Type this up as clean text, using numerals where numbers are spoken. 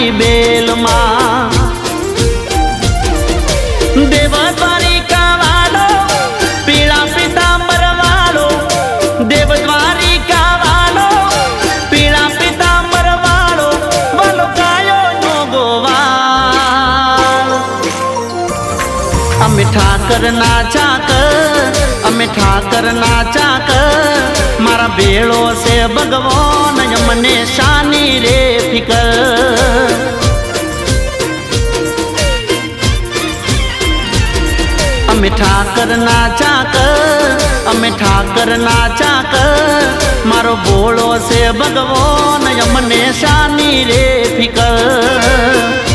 મારી બેલ માં દેવ દ્વારિકા વાળો પીળા પીતાંબર વાળો દેવ દ્વારિકા વાળો પીળા પીતાંબર વાળો વાલો ગાયો નો ગોવાળ અમે ઠાકર ના ચાકર અમે ઠાકર ના ચાકર મારા ભેળો છે ભગવાન મને શાની રે ફિકર અમે ઠાકર ના ચાકર અમે ઠાકર ના ચાકર મારો ભોળો છે ભગવાન મને શાની રે ફિકર